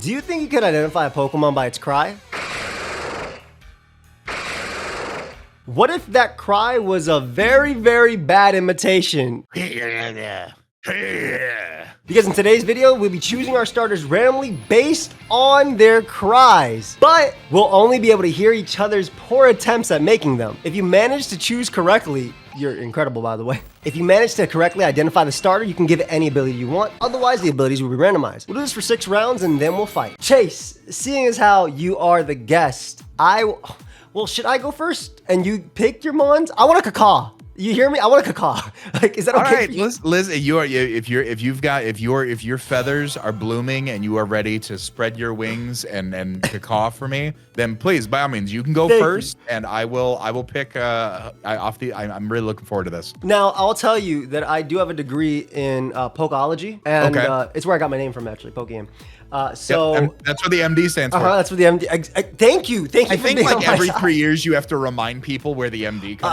Do you think you could identify a Pokemon by its cry? What if that cry was a very, very bad imitation? Because in today's video, we'll be choosing our starters randomly based on their cries. But we'll only be able to hear each other's poor attempts at making them. If you manage to choose correctly, you're incredible, by the way. If you manage to correctly identify the starter, you can give it any ability you want. Otherwise, the abilities will be randomized. We'll do this for 6 rounds and then we'll fight. Chase, seeing as how you are the guest, well, should I go first and you pick your mons? I want a caca. You hear me? I want a caca. Like, is that okay? All right, Liz, if your feathers are blooming and you are ready to spread your wings and caca for me, then please, by all means, you can go first, and I will pick off the. I'm really looking forward to this. Now, I'll tell you that I do have a degree in Pokeology, and it's where I got my name from, actually, Pokegame. So yep, that's what the MD stands for. That's what the MD. Thank you. I think like every 3 years you have to remind people where the MD comes from.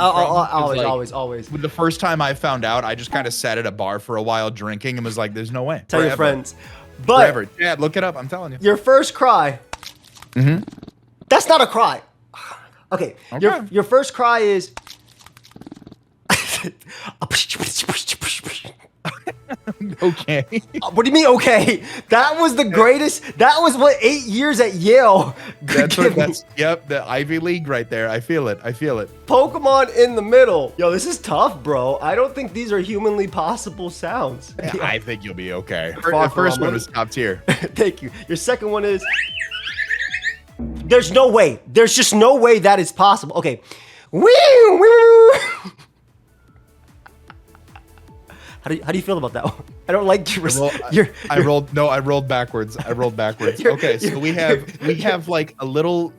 Always. The first time I found out, I just kind of sat at a bar for a while drinking and was like, "There's no way." Tell your friends. But forever. Yeah, look it up. I'm telling you. Your first cry. That's not a cry. Okay. Your first cry is. Okay. What do you mean, okay? That was the greatest. That was what 8 years at Yale. Yep, the Ivy League right there. I feel it. Pokemon in the middle. Yo, this is tough, bro. I don't think these are humanly possible sounds. Yeah, I think you'll be okay. The first one was top tier. Thank you. Your second one is. There's no way. There's just no way that is possible. Okay. Woo! How do you feel about that one? I don't like I rolled backwards. Okay, so we have like a little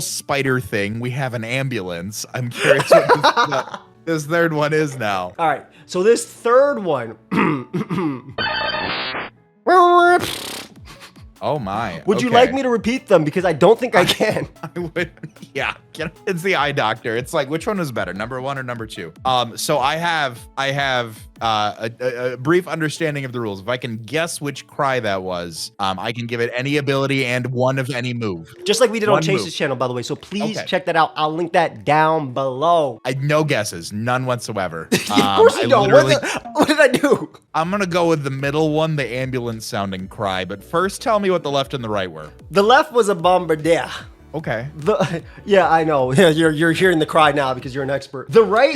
spider thing. We have an ambulance. I'm curious what this third one is now. All right, so this third one. Oh my. Would you like me to repeat them? Because I don't think I can. I would. Yeah. It's the eye doctor. It's like, which one is better, number 1 or number 2? So I have a brief understanding of the rules. If I can guess which cry that was, I can give it any ability and one of any move. Just like we did on Chase's channel, by the way. So please check that out. I'll link that down below. No guesses, none whatsoever. Of course you don't. What did I do? I'm gonna go with the middle one, the ambulance sounding cry. But first, tell me what the left and the right were. The left was a bombardier. Okay. Yeah, I know. You're hearing the cry now because you're an expert. The right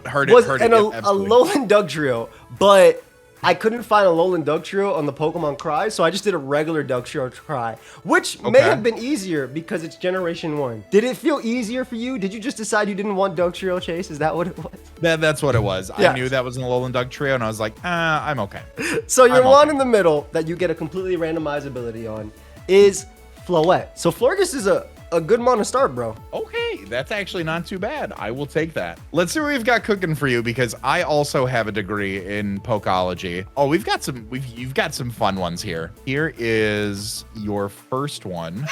heard was it. A Alolan Dugtrio, but I couldn't find a Alolan Dugtrio on the Pokemon Cry, so I just did a regular Dugtrio cry, which may have been easier because it's Generation 1. Did it feel easier for you? Did you just decide you didn't want Dugtrio, Chase? Is that what it was? That's what it was. Yeah. I knew that was an Alolan Dugtrio, and I was like, I'm okay. So your one in the middle that you get a completely randomized ability on is Floette. So Florges is a good mon to start, bro. Okay, that's actually not too bad. I will take that. Let's see what we've got cooking for you, because I also have a degree in Pokeology. Oh, you've got some fun ones here. Here is your first one.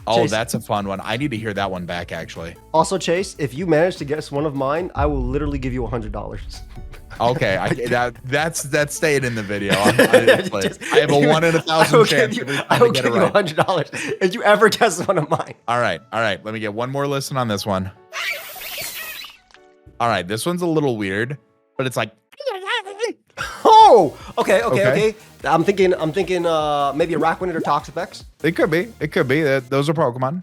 Oh, Chase, that's a fun one. I need to hear that one back, actually. Also, Chase, if you manage to guess one of mine, I will literally give you $100. Okay, that's staying in the video. I have a 1 in 1,000 chance. I will give you $100 if you ever guess one of mine. All right. Let me get one more listen on this one. All right, this one's a little weird, but it's like. Oh, okay. I'm thinking maybe a Rakwanet or Toxapex. It could be. Those are Pokemon.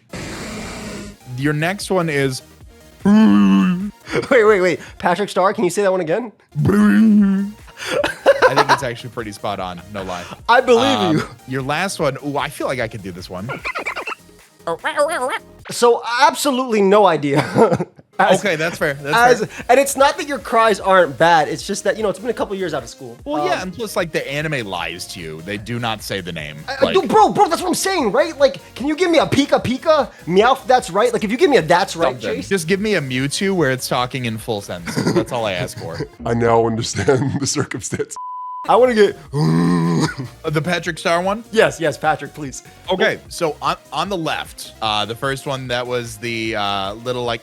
Your next one is. Wait. Patrick Star, can you say that one again? I think it's actually pretty spot on, no lie. I believe you. Your last one, I feel like I could do this one. So absolutely no idea. Okay, that's fair. Fair. And it's not that your cries aren't bad. It's just that, it's been a couple years out of school. Well, yeah, and plus, like, the anime lies to you. They do not say the name. Bro, that's what I'm saying, right? Like, can you give me a Pika Pika? Meowth, that's right? Like, if you give me a that's right, Chase. Just give me a Mewtwo where it's talking in full sentences. That's all I ask for. I now understand the circumstance. I want to get... The Patrick Star one? Yes, Patrick, please. Okay, so on the left, the first one, that was the little, like...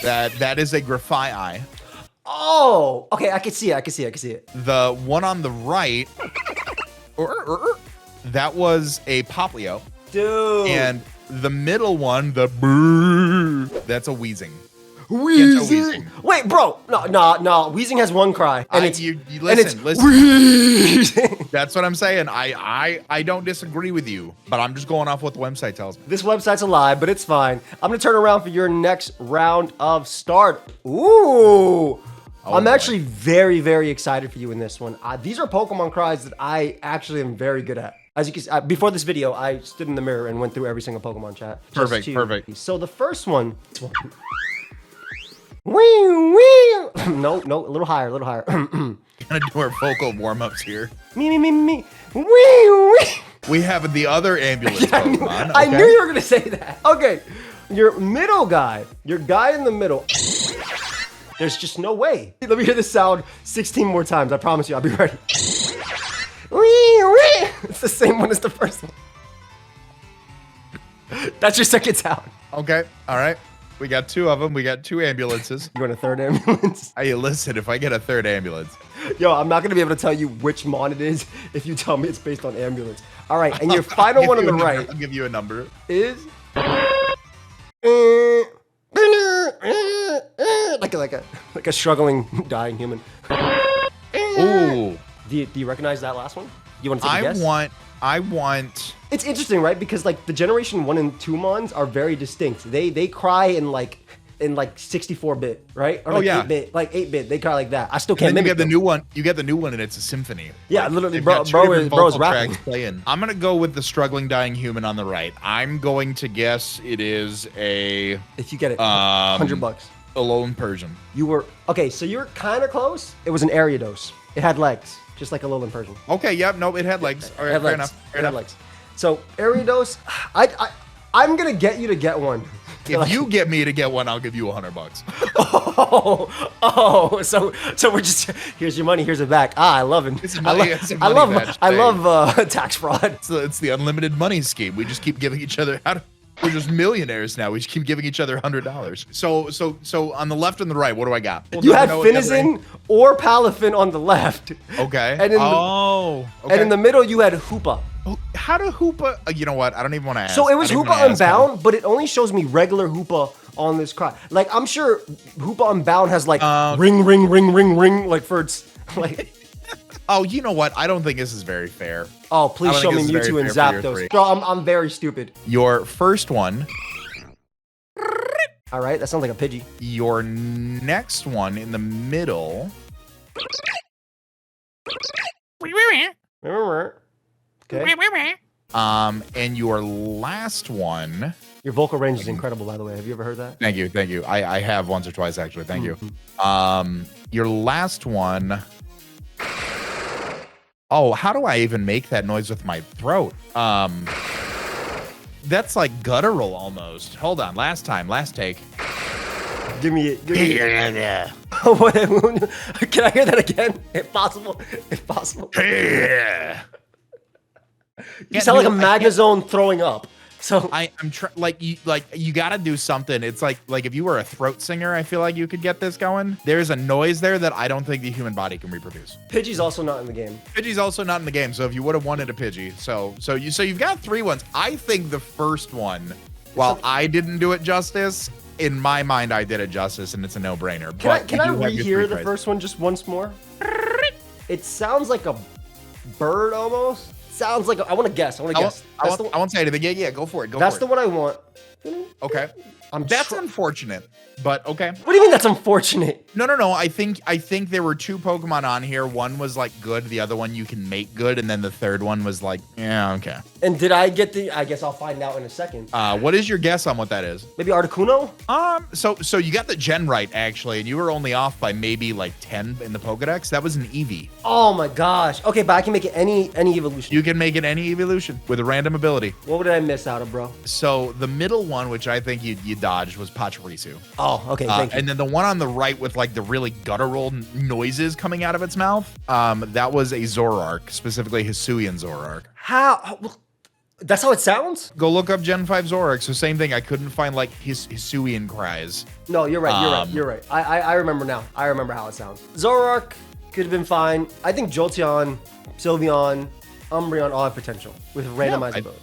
That is a Grafai. Oh, okay, I can see it. The one on the right That was a Poplio. Dude. And the middle one, the brrr, that's a Wheezing. Wheezing. Wait, bro. No. Wheezing has one cry. And You and listen. Wheezing. That's what I'm saying. I don't disagree with you, but I'm just going off what the website tells me. This website's a lie, but it's fine. I'm gonna turn around for your next round of start. Ooh. I'm boy. actually very, very excited for you in this one. These are Pokemon cries that I actually am very good at. As you can see, before this video, I stood in the mirror and went through every single Pokemon chat. Perfect. So the first one. Wee. No, a little higher. Gonna do our vocal warm-ups here. Me. Wee. We have the other ambulance Pokemon. I knew you were gonna say that. Okay, your middle guy, your guy in the middle. There's just no way. Let me hear this sound 16 more times. I promise you, I'll be ready. It's the same one as the first one. That's your second sound. Okay, all right. We got two of them. We got two ambulances. You want a third ambulance? Hey, listen, if I get a third ambulance. Yo, I'm not gonna be able to tell you which mon it is if you tell me it's based on ambulance. All right, and your final one on the right I'll give you a number. is like a struggling, dying human. Ooh. Do you recognize that last one? You want to take a guess? I want. It's interesting, right? Because like the generation 1 and 2 mons are very distinct. They cry in like 64-bit, right? Or Oh, yeah. 8-bit, like 8-bit. They cry like that. I still can't And then you mimic get the them. new one. You get the new one, and it's a symphony. Yeah, Like, literally, they've bro got two is different vocal rapping. tracks playing. I'm gonna go with the struggling dying human on the right. I'm going to guess it is a If you get it, $100. Alolan Persian. You were okay, so you were kind of close. It was an Ariados. It had legs, just like a Alolan Persian. Okay, yep, nope, it had legs. All It right, had fair legs. enough. Fair It had enough. legs. So Ariados, I'm gonna get you to get one. If you get me to get one, I'll give you $100. So we're just here's your money, here's it back. I love it. It's I money- love, it's a I money love, match I thing. love tax fraud. It's the unlimited money scheme. We just keep giving each other. We're just millionaires now. We just keep giving each other $100. So on the left and the right, what do I got? We'll You never had know what the other Finizen or Palafin on the left. Okay. And in okay. and in the middle you had Hoopa. How do Hoopa? You know what? I don't even want to ask. So it was I don't even Hoopa wanna ask how- Unbound, but it only shows me regular Hoopa on this cry. Like I'm sure Hoopa Unbound has like ring, like for its like. Oh, you know what? I don't think this is very fair. Oh, please I don't show think me this is Mewtwo very and fair for your Zapdos. three. Bro, I'm very stupid. Your first one. All right, that sounds like a Pidgey. Your next one in the middle. Okay. And your last one. Your vocal range is incredible, by the way. Have you ever heard that? Thank you. I have once or twice actually. Thank you. Mm-hmm. Your last one. Oh, how do I even make that noise with my throat? That's like guttural almost. Hold on. Last take. Give me it. What- Can I hear that again? If possible. You sound like a Magnezone throwing up. So I'm you gotta do something. It's like if you were a throat singer, I feel like you could get this going. There's a noise there that I don't think the human body can reproduce. Pidgey's also not in the game. Pidgey's also not in the game, so if you would have wanted a Pidgey, so you've got 3 ones. I think the first one, while I didn't do it justice, in my mind I did it justice, and it's a no-brainer. Can I rehear the first one just once more? It sounds like a bird almost. Sounds like I want to guess. I want to guess. I won't say anything. Yeah, go for it. That's the one I want. Okay. That's unfortunate, but okay. What do you mean that's unfortunate? No. I think there were 2 Pokemon on here. One was like good, the other one you can make good, and then the third one was like, yeah, okay. And did I get the? I guess I'll find out in a second. What is your guess on what that is? Maybe Articuno? So you got the gen right actually, and you were only off by maybe like 10 in the Pokedex. That was an Eevee. Oh my gosh. Okay, but I can make it any evolution. You can make it any evolution with a random ability. What did I miss out of, bro? So the middle one, which I think you dodged, was Pachirisu. Oh, okay, thank you. And then the one on the right with like the really guttural noises coming out of its mouth, that was a Zoroark, specifically Hisuian Zoroark. How? That's how it sounds? Go look up Gen 5 Zoroark. So same thing. I couldn't find like Hisuian cries. No, you're right. You're right. I remember now. I remember how it sounds. Zoroark could have been fine. I think Jolteon, Sylveon, Umbreon all have potential with randomizability.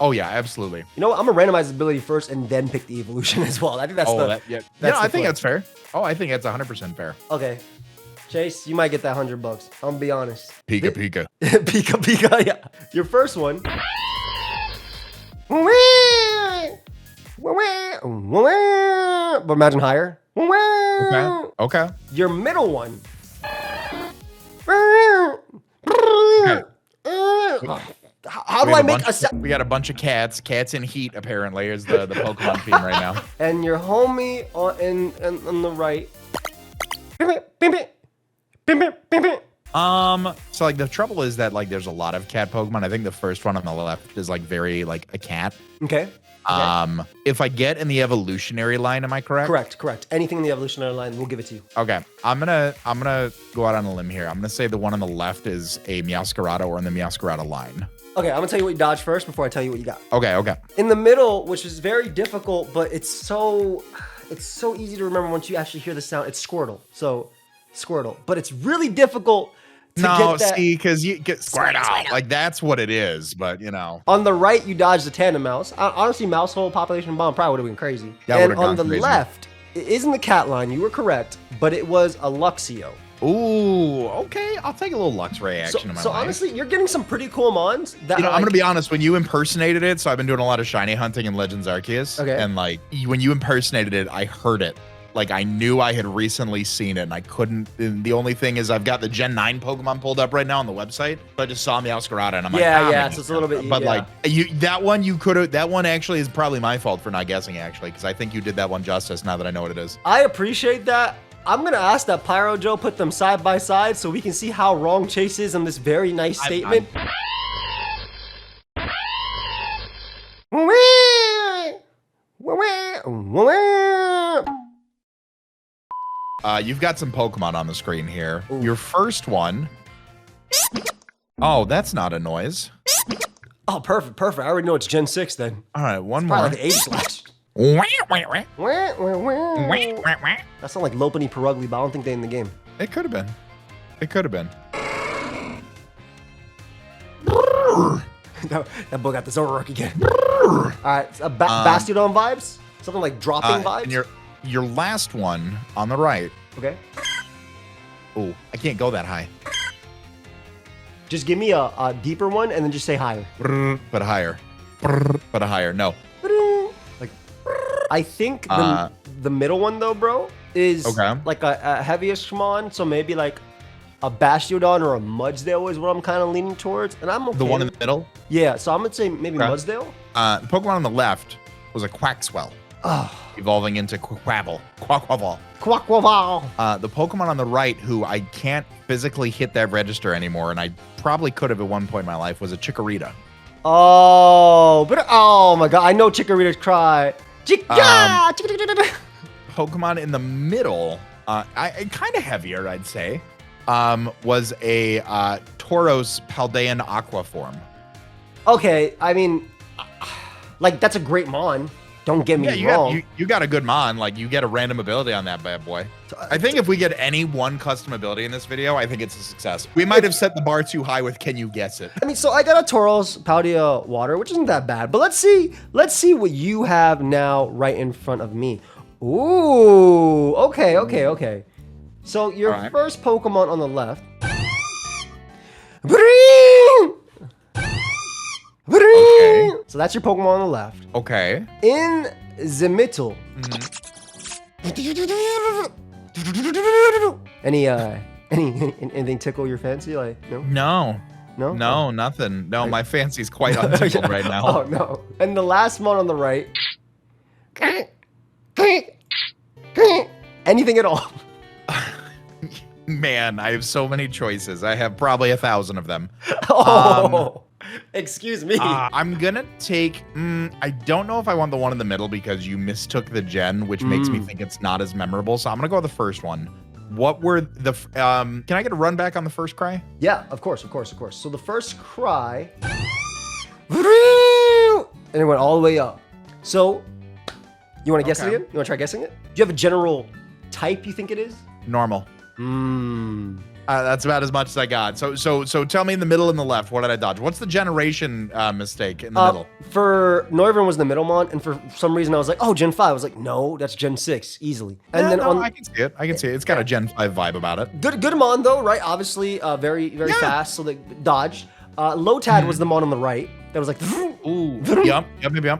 Oh yeah, absolutely. You know what? I'm gonna randomize ability first and then pick the evolution as well. I think that's I think that's fair. Oh, I think that's 100% fair. Okay. Chase, you might get that $100. I'm gonna be honest. Pika Pika. Pika Pika, yeah. Your first one. But imagine higher. Okay. Your middle one. Okay. How do I make a sound? We got a bunch of cats. Cats in heat, apparently, is the Pokemon theme right now. And your homie on the right. So like the trouble is that like there's a lot of cat Pokemon. I think the first one on the left is like very like a cat. Okay. If I get in the evolutionary line, am I correct? Correct. Anything in the evolutionary line, we'll give it to you. Okay. I'm gonna go out on a limb here. I'm gonna say the one on the left is a Meowscarada or in the Meowscarada line. Okay, I'm gonna tell you what you dodged first before I tell you what you got. Okay. In the middle, which is very difficult, but it's so easy to remember once you actually hear the sound. It's Squirtle. So Squirtle, but it's really difficult to get that. See, because you get Squirtle. Like that's what it is, but you know. On the right, you dodged the tandem mouse. Honestly, mouse hole population bomb probably would have been crazy. That and on the crazy. left, it isn't the cat line. You were correct, but it was a Luxio. Ooh, okay. I'll take a little Luxray action in my life. Honestly, you're getting some pretty cool mons. That I'm gonna be honest. When you impersonated it, so I've been doing a lot of shiny hunting in Legends Arceus. Okay. And like when you impersonated it, I heard it. Like I knew I had recently seen it, and I couldn't. And the only thing is, I've got the Gen 9 Pokemon pulled up right now on the website. So I just saw Meowscarada, and I'm like, yeah. So it's a little bit. But like that one actually is probably my fault for not guessing actually, because I think you did that one justice. Now that I know what it is. I appreciate that. I'm gonna ask that Pyro Joe put them side by side so we can see how wrong Chase is on this very nice statement. You've got some Pokemon on the screen here. Ooh. Your first one. Oh, that's not a noise. Oh, perfect. I already know it's Gen 6 then. All right, one it's more. Probably like an Age-Slash. That sounds like Lopunny Perugly, but I don't think they're in the game. It could have been. That boy got the Zoroark again. All right, Bastiodon vibes? Something like dropping vibes? And your last one on the right. Okay. Oh, I can't go that high. Just give me a deeper one and then just say higher. But higher. But higher. No. Like, I think the middle one though, bro, is like a heaviest Shimon. So maybe like a Bastiodon or a Mudsdale is what I'm kind of leaning towards. And I'm okay. The one in the middle? Yeah, so I'm going to say maybe Mudsdale. The Pokemon on the left was a Quaxwell. Evolving into Quaquaval. The Pokemon on the right, who I can't physically hit that register anymore, and I probably could have at one point in my life, was a Chikorita. Oh my god, I know Chikorita's cry. Pokemon in the middle, kind of heavier, I'd say, was a Tauros Paldean Aqua form. Okay, I mean, like that's a great mon. Don't get me wrong. You got a good mon. Like, you get a random ability on that bad boy. I think if we get any one custom ability in this video, I think it's a success. We might have set the bar too high with can you guess it? I mean, so I got a Tauros Paldea Water, which isn't that bad. But let's see what you have now right in front of me. Ooh, okay. So your first Pokemon on the left. Okay. So that's your Pokemon on the left. Okay. In the middle. Anything tickle your fancy? Like no, nothing. No, my fancy's quite untickled right now. Oh no. And the last one on the right. Anything at all. Man, I have so many choices. I have probably 1,000 of them. Excuse me. I'm gonna take. I don't know if I want the one in the middle because you mistook the gen, which makes me think it's not as memorable. So I'm gonna go with the first one. What were the? Can I get a run back on the first cry? Yeah, of course. So the first cry, and it went all the way up. So you want to guess it again? You want to try guessing it? Do you have a general type you think it is? Normal. That's about as much as I got. So tell me in the middle and the left, what did I dodge? What's the generation mistake in the middle? For Noivern was the middle mon, and for some reason I was like, oh, Gen 5. I was like, no, that's Gen 6, easily. And Yeah, then no, on I can see it. I can see it. It's got a Gen 5 vibe about it. good mon though, right? Obviously, very fast, so they dodged. Lotad was the mon on the right. That was like, Ooh. Yep.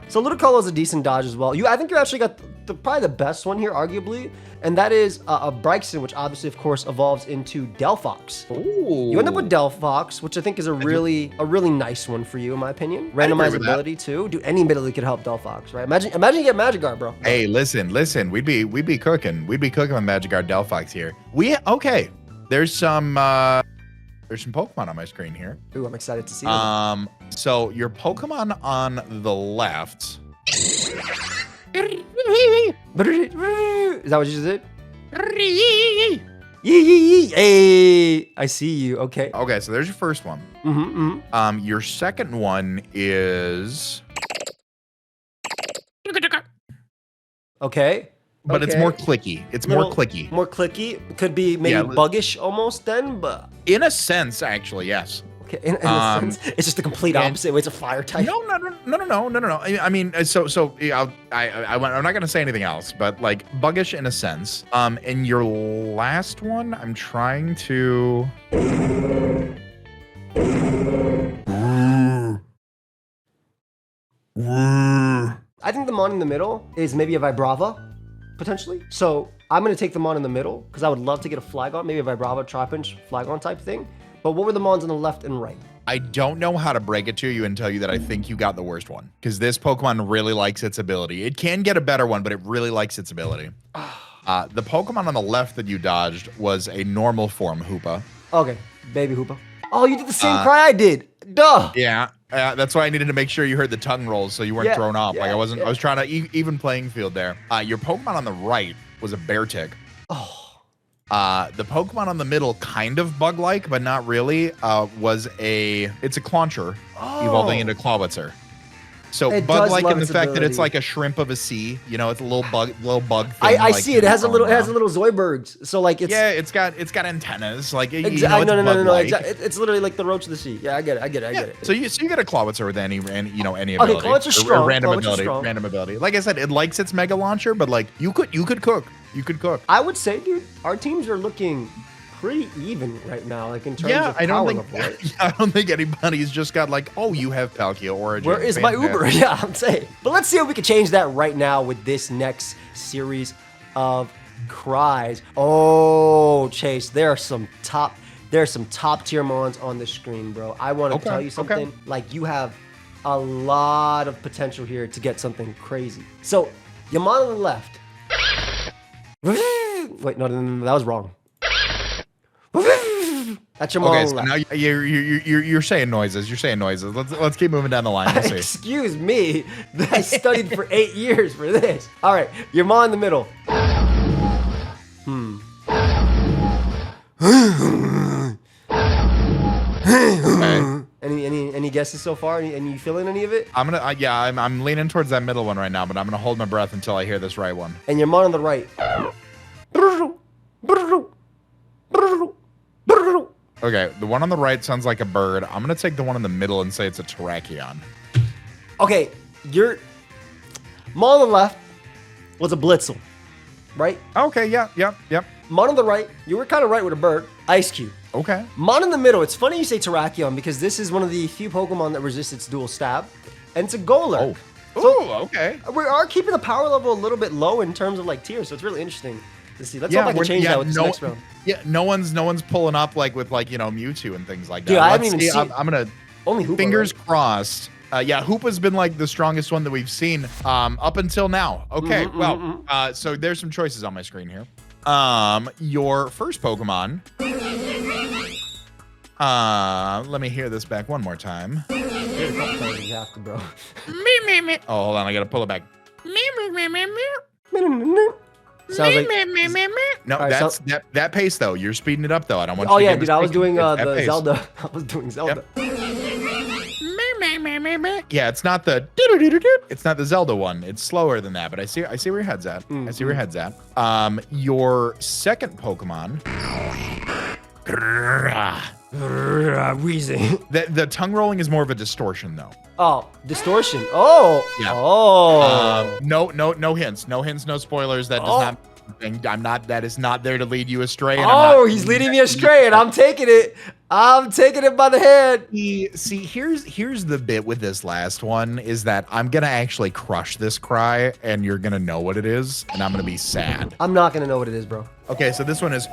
So Ludicolo is a decent dodge as well. I think you actually got probably the best one here, arguably, and that is a Bryson, which obviously, of course, evolves into Delphox. Ooh. You end up with Delphox, which I think is a really nice one for you, in my opinion. Randomized ability too. Dude, any ability could help Delphox, right? Imagine you get Magikarp, bro. Hey, listen. We'd be cooking. We'd be cooking with Magikarp Delphox here. Okay. There's some Pokemon on my screen here. Ooh, I'm excited to see them. So your Pokemon on the left. Is that what you just did? Hey, I see you. Okay. Okay, so there's your first one. Your second one is. Okay. But it's more clicky. It's more clicky. More clicky. Could be maybe buggish almost then, but in a sense, actually, yes. Okay, in a sense, it's just the complete opposite. It's a fire type. No. I mean, yeah, I'm not gonna say anything else, but like buggish in a sense. In your last one, I'm trying to. I think the mon in the middle is maybe a Vibrava, potentially. So I'm gonna take the mon in the middle because I would love to get a Flygon, maybe a Vibrava, Trapinch, Flygon type thing. But what were the mons on the left and right? I don't know how to break it to you and tell you that I think you got the worst one because this Pokemon really likes its ability. It can get a better one, but it really likes its ability. The Pokemon on the left that you dodged was a normal form Hoopa. Okay, baby Hoopa. Oh, you did the same cry I did. Duh. Yeah, that's why I needed to make sure you heard the tongue rolls so you weren't thrown off. I was trying to even playing field there. Your Pokemon on the right was a Beartic. Oh. The Pokemon on the middle, kind of bug-like, but not really, it's a Clauncher evolving into Clawitzer. So bug-like in the fact that it's like a shrimp of a sea. You know, it's a little bug thing. I see it. It has a little Zoidbergs. So like it's it's got antennas. Like no. It's literally like the roach of the sea. Yeah, I get it. So you get a Clawitzer with any ability. Okay, Clawitzer strong. Random ability. Like I said, it likes its Mega Launcher, but like you could cook. You could cook. I would say, dude, our teams are looking pretty even right now, like in terms of power level, right? I don't think anybody's just got like, oh, you have Palkia Origin. Where is my Uber? Yeah, I'm saying. But let's see if we can change that right now with this next series of cries. Oh, Chase, there are some top tier mons on the screen, bro. I want to tell you something. Like, you have a lot of potential here to get something crazy. So, your mon on the left. Wait, no, that was wrong. That's your mon. Okay, so now you're saying noises. You're saying noises. Let's keep moving down the line. We'll see. Excuse me. I studied for 8 years for this. All right, your mon in the middle. Okay. Any guesses so far? Any you feeling any of it? I'm leaning towards that middle one right now, but I'm gonna hold my breath until I hear this right one. And your mon on the right. Okay, the one on the right sounds like a bird. I'm gonna take the one in the middle and say it's a Terrakion. Okay, your mon on the left was a Blitzel, right? Okay, yep. Mon on the right, you were kind of right with a bird. Ice Cube. Okay. Mon in the middle, it's funny you say Terrakion because this is one of the few Pokemon that resist its dual stab, and it's a Golurk. Okay. We are keeping the power level a little bit low in terms of like tiers, so it's really interesting to see. Let's hope I can change that with this next round. Yeah, no one's pulling up like with Mewtwo and things like that. Dude, I haven't even seen. I'm gonna only Hoopa, fingers crossed. Hoopa's been like the strongest one that we've seen up until now. Okay, so there's some choices on my screen here. Your first Pokemon. Let me hear this back one more time. You have to, bro. Me. Oh, hold on, I gotta pull it back. Sounds like, no, that's that pace though. You're speeding it up though. I don't want. Oh yeah, dude, I was doing the Zelda. I was doing Zelda. Yep. Yeah, it's not the Zelda one. It's slower than that, but I see where your head's at. I see where your head's at. Your second Pokemon. Wheezing. The tongue rolling is more of a distortion, though. Oh, distortion. Oh. Yeah. Oh. No hints. No hints, no spoilers. That does not. I'm not. That is not there to lead you astray. And Oh, he's leading me astray, and I'm taking it. I'm taking it by the head. See, here's the bit with this last one is that I'm gonna actually crush this cry, and you're gonna know what it is, and I'm gonna be sad. I'm not gonna know what it is, bro. Okay, so this one is.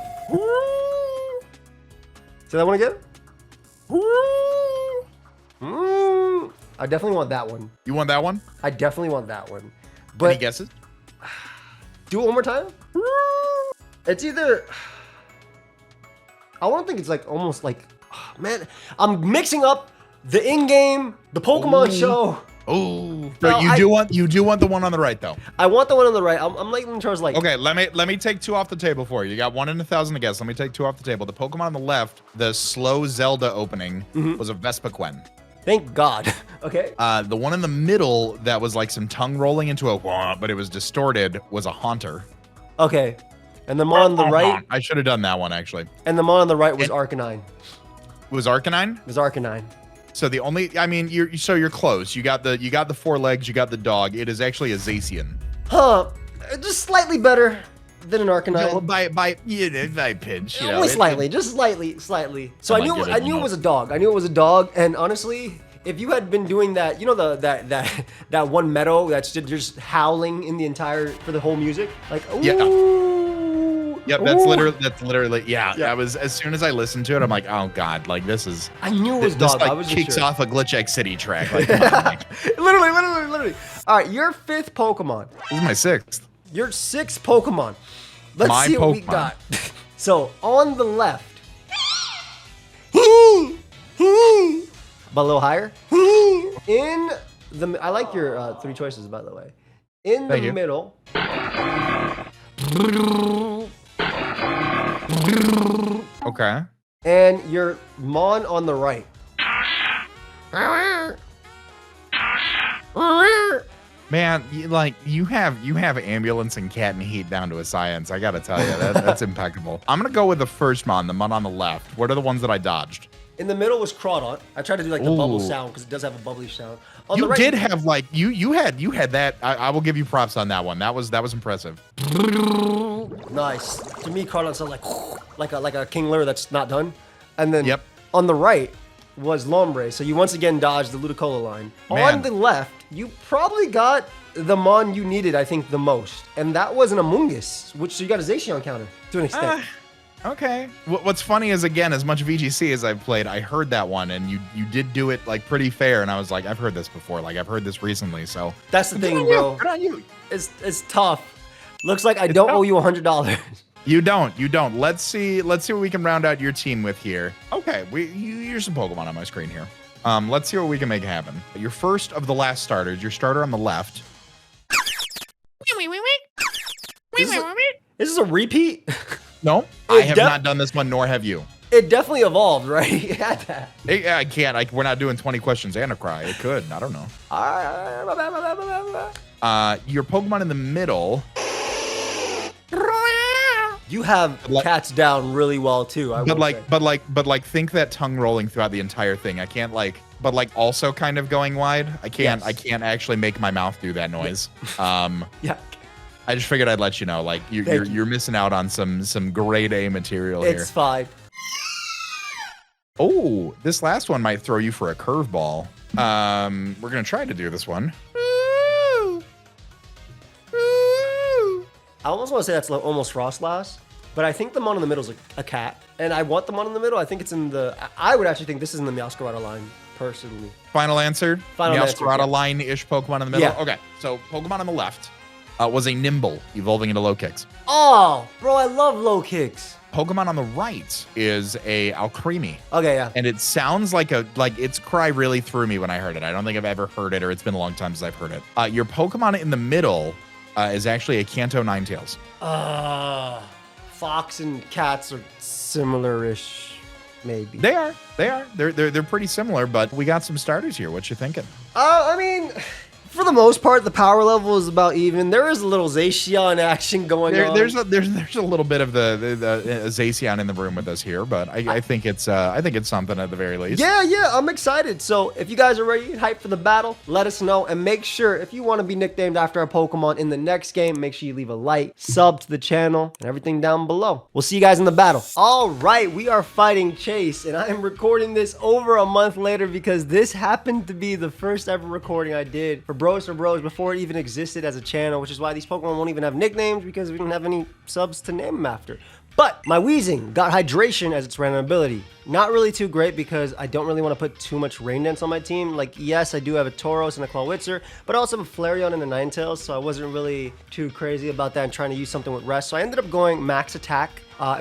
Say that one again. I definitely want that one. You want that one? I definitely want that one. But Any guesses? do it one more time. It's either. I want to think it's like almost like, man, I'm mixing up the in-game, the Pokemon show. Oh, No, you do want the one on the right though. I want the one on the right. I'm leaning towards like. Okay, let me take 2 off the table for you. You got 1 in 1,000 to guess. Let me take 2 off the table. The Pokemon on the left, the slow Zelda opening was a Vespiquen. Thank God. Okay. The one in the middle that was like some tongue rolling into a wah, but it was distorted was a Haunter. Okay. And the mon on the right. I should have done that one actually. And the mon on the right was Arcanine. It was Arcanine? It was Arcanine. So the only, I mean, you're close. You got the 4 legs. You got the dog. It is actually a Zacian. Huh. Just slightly better than an Arcanine. No, by pinch. You know, Only slightly, just slightly. So I knew it was a dog. I knew it was a dog, and honestly, if you had been doing that, you know that one meadow that's just howling in the entire for the whole music, like ooh, Yep, that's literally yeah. I was as soon as I listened to it, I'm like, oh god, like this is. I knew it was this dog. like I was kicks sure. off a Glitch Egg City track. Like, come on, like, literally. All right, your 5th Pokemon. this is my 6th. Your 6th Pokemon. Let's My see what we Pokemon. got. So on the left. But a little higher. In the, I like your 3 choices, by the way. In Thank the you. middle. Okay. And your mon on the right. Man, you have ambulance and cat and heat down to a science. I gotta tell you, that's impeccable. I'm gonna go with the first mon, the mon on the left. What are the ones that I dodged? In the middle was Crawdaunt. I tried to do like the bubble Ooh. sound because it does have a bubbly sound. On You the right, did have like you had that. I will give you props on that one. That was impressive. Nice. To me, Crawdaunt sounded like a Kingler that's not done. And then Yep. on the right was Lombre. So you once again dodged the Ludicolo line. Man. On the left, you probably got the mon you needed, I think, the most. And that was an Amoonguss, which so you got a Zacian counter to an extent. Okay. What's funny is, again, as much VGC as I've played, I heard that one, and you did do it like pretty fair, and I was like, I've heard this before, like I've heard this recently, so. That's the thing, bro. Good on you. It's tough. Looks like I don't owe you $100. You don't. Let's see what we can round out your team with here. Okay, here's some Pokemon on my screen here. Let's see what we can make happen. Your first of the last starters, your starter on the left. This is a repeat. No, I have not done this one, nor have you. It definitely evolved, right? It had that. I can't. We're not doing 20 questions and a cry. It could. I don't know. Your Pokemon in the middle. You have cats down really well too. But think that tongue rolling throughout the entire thing. I can't but also kind of going wide. I can't. Yes. I can't actually make my mouth do that noise. Yeah. I just figured I'd let you know. Like you're missing out on some grade A material here. It's fine. Oh, this last one might throw you for a curveball. We're gonna try to do this one. I almost want to say that's almost Frostlass, but I think the mon in the middle is a cat, and I want the mon in the middle. I think it's in the. I would actually think this is in the Meowscarada line, personally. Final answer. Final answer, Meowscarada yeah. line-ish Pokemon in the middle. Yeah. Okay, so Pokemon on the left was a Nimble, evolving into low kicks. Oh, bro, I love low kicks. Pokemon on the right is a Alcremie. Okay, yeah. And it sounds like its cry really threw me when I heard it. I don't think I've ever heard it, or it's been a long time since I've heard it. Your Pokemon in the middle is actually a Kanto Ninetales. Fox and cats are similar-ish, maybe. They are. They're pretty similar, but we got some starters here. What you thinking? I mean, For the most part, the power level is about even. There is a little Zacian action going on. There's a little bit of the Zacian in the room with us here, but I think it's something at the very least. Yeah, I'm excited. So if you guys are ready and hyped for the battle, let us know. And make sure, if you want to be nicknamed after our Pokemon in the next game, make sure you leave a like, sub to the channel, and everything down below. We'll see you guys in the battle. All right, we are fighting Chase, and I am recording this over a month later because this happened to be the first ever recording I did for Bros for Bros before it even existed as a channel, which is why these Pokemon won't even have nicknames because we don't have any subs to name them after. But my Weezing got Hydration as its random ability. Not really too great because I don't really want to put too much Rain Dance on my team. Like, yes, I do have a Tauros and a Clawitzer, but I also have a Flareon and a Ninetales, so I wasn't really too crazy about that and trying to use something with rest. So I ended up going max attack,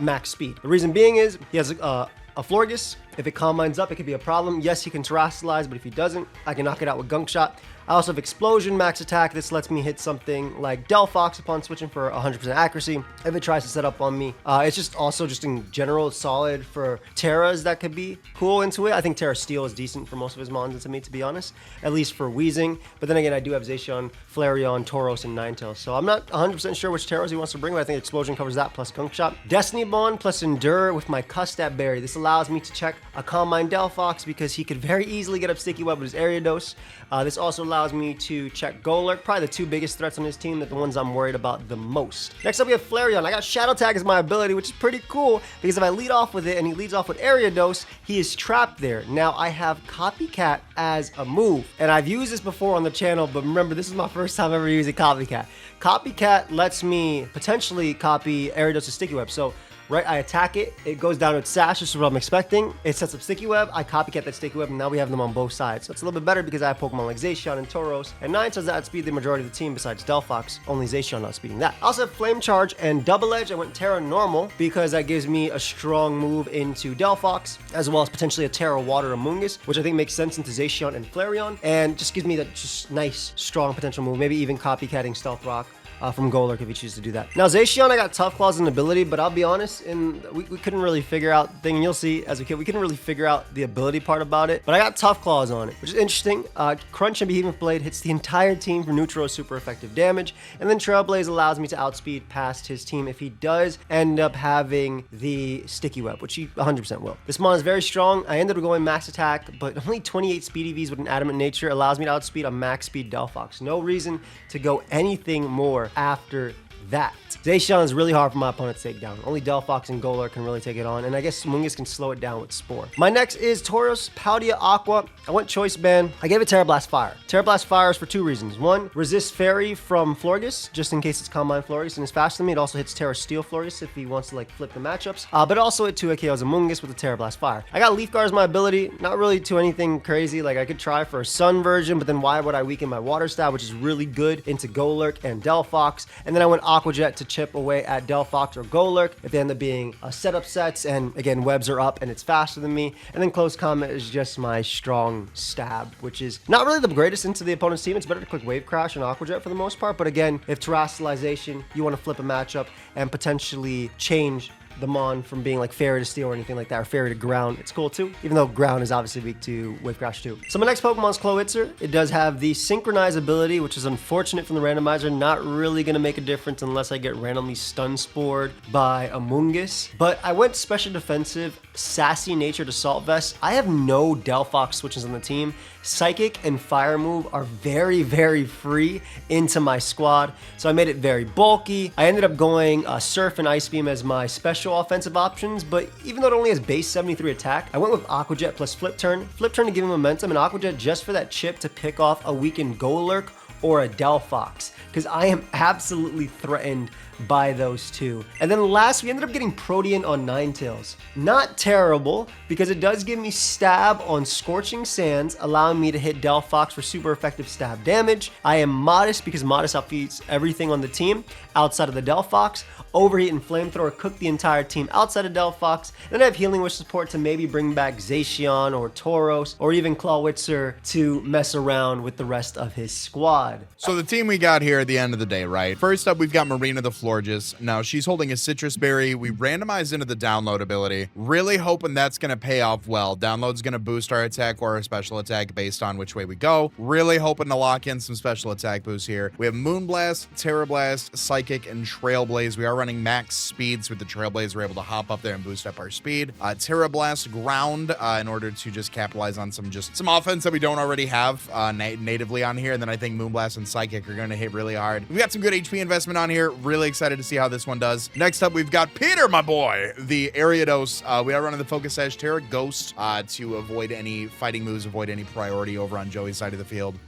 max speed. The reason being is he has a Florges. If it combines up, it could be a problem. Yes, he can Terrasilize, but if he doesn't, I can knock it out with Gunk Shot. I also have Explosion, max attack. This lets me hit something like Delphox upon switching for 100% accuracy if it tries to set up on me. It's just also just in general solid for Terras that could be cool into it. I think Terra Steel is decent for most of his mons to me, to be honest, at least for Weezing. But then again, I do have Zacian, Flareon, Tauros, and Ninetales. So I'm not 100% sure which Terras he wants to bring, but I think Explosion covers that plus Gunk Shot. Destiny Bond plus Endure with my Custat Berry. This allows me to check a Combine Delphox because he could very easily get up Sticky Web with his Ariados. This also allows me to check Golurk, probably the two biggest threats on his team, that the ones I'm worried about the most. Next up, we have Flareon. I got Shadow Tag as my ability, which is pretty cool because if I lead off with it and he leads off with Ariados, he is trapped there. Now I have Copycat as a move, and I've used this before on the channel, but remember, this is my first time ever using Copycat. Copycat lets me potentially copy Ariados' Sticky Web. So right, I attack it, it goes down its sash, which is what I'm expecting. It sets up Sticky Web, I copycat that Sticky Web, and now we have them on both sides. So it's a little bit better because I have Pokemon like Zacian and Tauros, and Ninetales that outspeed the majority of the team besides Delphox, only Zacian outspeeding that. I also have Flame Charge and Double Edge. I went Terra Normal because that gives me a strong move into Delphox, as well as potentially a Terra Water Amoonguss, which I think makes sense into Zacian and Flareon, and just gives me that just nice, strong potential move, maybe even copycatting Stealth Rock from Golurk if you choose to do that. Now Zacian, I got Tough Claws and ability, but I'll be honest, we couldn't really figure out thing, and you'll see as a kid, we couldn't really figure out the ability part about it, but I got Tough Claws on it, which is interesting. Crunch and Behemoth Blade hits the entire team for neutral super effective damage, and then Trailblaze allows me to outspeed past his team if he does end up having the Sticky Web, which he 100% will. This mon is very strong. I ended up going max attack, but only 28 speed EVs with an Adamant Nature allows me to outspeed a max speed Delphox. No reason to go anything more after that. Zacian is really hard for my opponent to take down. Only Delphox and Golurk can really take it on, and I guess Amoonguss can slow it down with Spore. My next is Tauros Paldia Aqua. I went Choice Band. I gave it Terra Blast Fire. Terra Blast Fire is for two reasons. One, resist Fairy from Florges, just in case it's Combine Florges and is faster than me. It also hits Terra Steel Florges if he wants to like flip the matchups. But also it 2 KOs Amoonguss with the Terra Blast Fire. I got Leaf Guard as my ability. Not really to anything crazy. Like I could try for a Sun version, but then why would I weaken my Water Stab, which is really good, into Golurk and Delphox. And then I went Aqua Jet to chip away at Delphox or Golurk if they end up being setup sets, and again, webs are up and it's faster than me. And then Close Combat is just my strong stab, which is not really the greatest into the opponent's team. It's better to click Wave Crash and Aqua Jet for the most part, but again, if Terrasalization, you want to flip a matchup and potentially change the mon from being like Fairy to Steel or anything like that, or Fairy to Ground, it's cool too, even though Ground is obviously weak to Wave Crash too. So my next Pokemon is Clawitzer. It does have the Synchronize ability, which is unfortunate from the randomizer, not really going to make a difference unless I get randomly Stun Spored by Amoonguss. But I went Special Defensive, Sassy Natured Assault Vest. I have no Delphox switches on the team. Psychic and Fire move are very, very free into my squad, so I made it very bulky. I ended up going Surf and Ice Beam as my special offensive options, but even though it only has base 73 attack, I went with Aqua Jet plus Flip Turn to give him momentum, and Aqua Jet just for that chip to pick off a weakened Golurk or a Delphox, because I am absolutely threatened by those two. And then last, we ended up getting Protean on Ninetales. Not terrible, because it does give me stab on Scorching Sands, allowing me to hit Delphox for super effective stab damage. I am Modest because Modest outfeats everything on the team outside of the Delphox. Overheat and Flamethrower cook the entire team outside of Delphox. Then I have Healing Wish support to maybe bring back Zacian or Tauros or even Clawitzer to mess around with the rest of his squad. So the team we got here at the end of the day, right? First up, we've got Marina the Florges. Now, she's holding a Citrus Berry. We randomized into the download ability. Really hoping that's going to pay off well. Download's going to boost our attack or our special attack based on which way we go. Really hoping to lock in some special attack boosts here. We have Moonblast, Terra Blast, Psychic, and Trailblaze. We are running max speeds with the Trailblaze. We're able to hop up there and boost up our speed. Terra Blast, Ground, in order to just capitalize on some offense that we don't already have natively on here. And then I think Moonblast and Psychic are going to hit really hard. We've got some good HP investment on here. Really excited to see how this one does. Next up, we've got Peter, my boy, the Ariados. We are running the Focus Sash Terra Ghost to avoid any fighting moves, avoid any priority over on Joey's side of the field.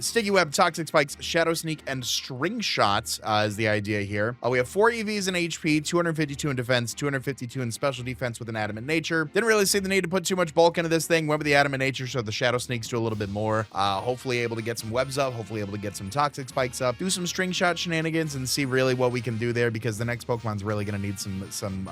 Sticky Web, Toxic Spikes, Shadow Sneak, and String Shots is the idea here. We have 4 EVs in HP, 252 in defense, 252 in special defense with an Adamant Nature. Didn't really see the need to put too much bulk into this thing. Went with the Adamant Nature, so the Shadow Sneaks do a little bit more. Hopefully able to get some webs up, hopefully able to get some Toxic Spikes up, do some String Shot shenanigans, and see really what we can do there, because the next Pokemon's really going to need some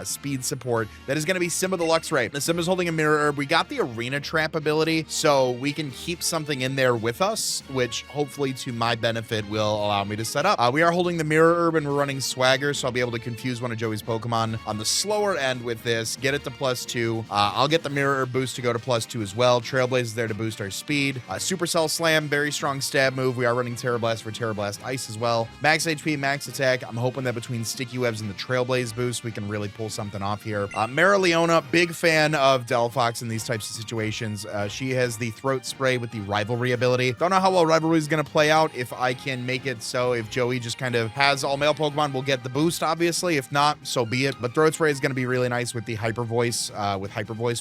speed support. That is going to be Simba the Luxray. The Simba's holding a Mirror Herb. We got the Arena Trap ability, so we can keep something in there with us, which hopefully to my benefit will allow me to set up. We are holding the Mirror Herb and we're running Swagger, so I'll be able to confuse one of Joey's Pokemon on the slower end with this, get it to +2. I'll get the Mirror Herb boost to go to +2 as well. Trailblaze is there to boost our speed. Supercell Slam, very strong stab move. We are running Terra Blast for Terra Blast Ice as well. Max HP, max attack. I'm hoping that between Sticky Webs and the Trailblaze boost, we can really pull something off here. Marileona, big fan of Delphox in these types of situations. She has the Throat Spray with the Rivalry ability. Don't know how well Rivalry is going to play out. If I can make it so if Joey just kind of has all male Pokemon, we'll get the boost, obviously. If not, so be it. But Throat Spray is going to be really nice with the Hyper Voice.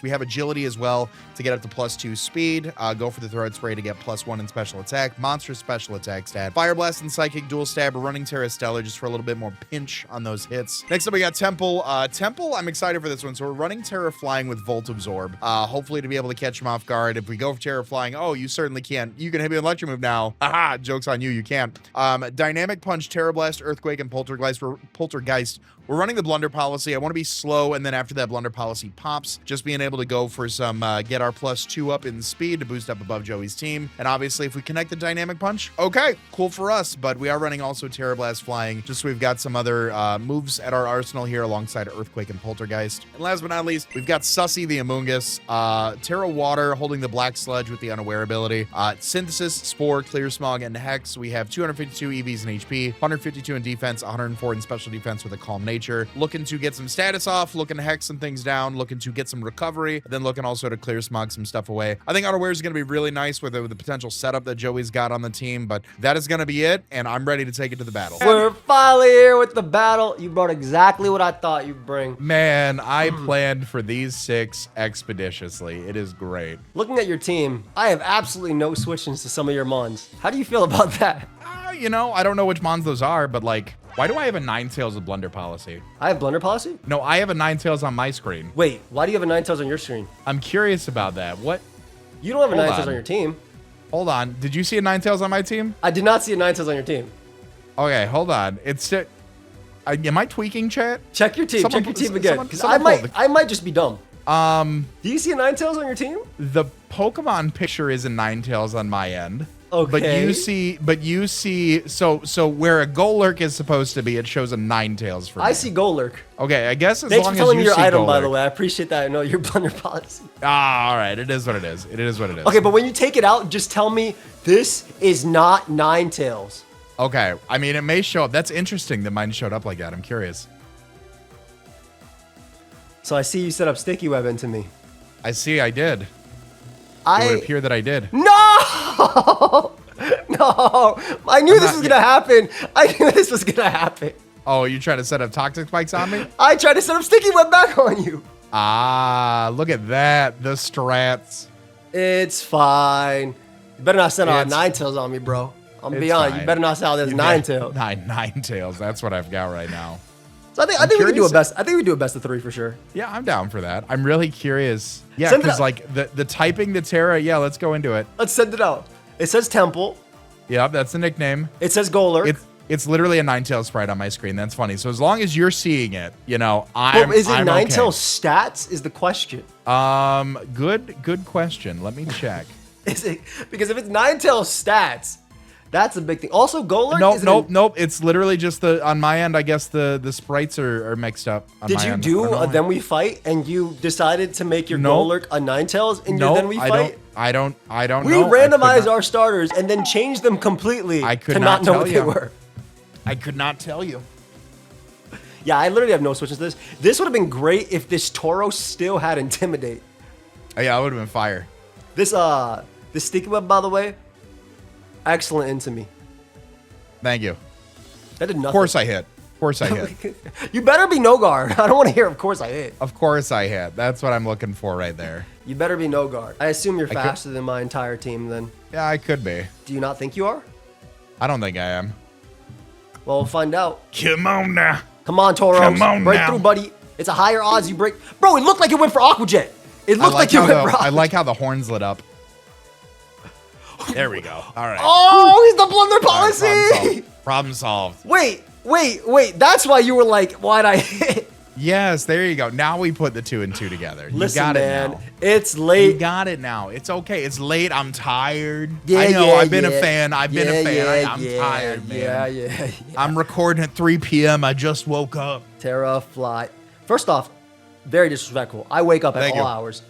We have Agility as well to get up to +2 speed. Go for the Throat Spray to get +1 in special attack. Monster special attack stat. Fire Blast and Psychic dual stab. We're running Terra Stellar just for a little bit more pinch on those hits. Next up, we got Temple. Temple, I'm excited for this one. So we're running Terra Flying with Volt Absorb. Hopefully to be able to catch him off guard. If we go for Terra Flying, oh, you certainly can't. You can hit me with Electro Move now. Haha, joke's on you. You can't. Dynamic Punch, Terra Blast, Earthquake, and Poltergeist. We're running the Blunder Policy. I want to be slow, and then after that Blunder Policy pops, just being able to go for some, get our +2 up in speed to boost up above Joey's team. And obviously, if we connect the Dynamic Punch, okay, cool for us. But we are running also Terra Blast Flying, just so we've got some other moves at our arsenal here alongside Earthquake and Poltergeist. And last but not least, we've got Sussy the Amoonguss, Terra Water holding the Black Sludge with the Unaware ability, Synthesis, Spore, Clear Smog, and Hex. We have 252 EVs in HP, 152 in defense, 104 in special defense with a Calm Nature. Looking to get some status off, looking to hex some things down, looking to get some recovery, then looking also to clear smog some stuff away. I think Unaware is going to be really nice with the potential setup that Joey's got on the team, but that is going to be it, and I'm ready to take it to the battle. We're finally here with the battle. You brought exactly what I thought you'd bring. Man, I planned for these 6 expeditiously. It is great. Looking at your team, I have absolutely no switch-ins to some of your mons. How do you feel about that? You know, I don't know which mons those are, but like, why do I have a Ninetales with Blunder Policy? I have Blunder Policy? No, I have a Ninetales on my screen. Wait, why do you have a Ninetales on your screen? I'm curious about that. What? You don't have a Ninetales on your team. Hold on. Did you see a Ninetales on my team? I did not see a Ninetales on your team. Okay, hold on. Am I tweaking, chat? Check your team. Check your team again. Because I might just be dumb. Do you see a Ninetales on your team? The Pokemon picture is a Ninetales on my end. Okay. But you see, so where a Golurk is supposed to be, it shows a Ninetales for me. I see Golurk. Okay, I guess as Thanks long for telling as me you your see item, Golurk. by the way. I appreciate that. I know your Blunder Policy. All right, it is what it is. It is what it is. Okay, but when you take it out, just tell me this is not Ninetales. Okay, I mean, it may show up. That's interesting that mine showed up like that. I'm curious. So I see you set up Sticky Web into me. I see I did. It would appear that I did. No! No! I knew this was going to happen. I knew this was going to happen. Oh, you trying to set up Toxic Spikes on me? I tried to set up Sticky Web back on you. Ah, look at that. The strats. It's fine. You better not send out Ninetales on me, bro. I'm be honest. You better not send out this Ninetales. Ninetales. That's what I've got right now. So I think we can do a best. I think we do a best of 3 for sure. Yeah, I'm down for that. I'm really curious. Yeah, because like the typing the Terra. Yeah, let's go into it. Let's send it out. It says Temple. Yeah, that's the nickname. It says Golurk. It's literally a Ninetales sprite on my screen. That's funny. So as long as you're seeing it, you know, is it Ninetales stats? Is the question. Good question. Let me check. Is it because if it's Ninetales stats, That's a big thing. Also, Golurk. Nope. It's literally just on my end. I guess the sprites are mixed up. Did you do a Then We Fight and you decided to make your Golurk a Ninetales in your Then We Fight? I don't know. We randomized our starters and then changed them completely. I could to not know what they were. I could not tell you. Yeah, I literally have no switches to this. This would have been great if this Toro still had Intimidate. Oh, yeah, I would have been fire. This Sticky Web, by the way, excellent into me. Thank you. That did nothing. Of course I hit. Of course I hit. You better be no guard. I don't want to hear, of course I hit. Of course I hit. That's what I'm looking for right there. You better be no guard. I assume you're faster than my entire team then. Yeah, I could be. Do you not think you are? I don't think I am. Well, we'll find out. Come on now. Come on, Toro. Come on break now. through, buddy. It's a higher odds you break. Bro, it looked like it went for Aqua Jet. It looked like it went for Aqua I like how the horns lit up. There we go. All right. Oh, he's the blunder policy. Problem solved. Wait. That's why you were like, why'd I hit? Yes, there you go. Now we put the 2 and 2 together. Listen, you got man, it now. It's late. You got it now. It's okay. It's late. I'm tired. Yeah, I know. yeah, I've been yeah. a fan. I'm tired, man. Yeah. I'm recording at 3 p.m. I just woke up. Terra Fly. First off, very disrespectful. I wake up at Thank you. all hours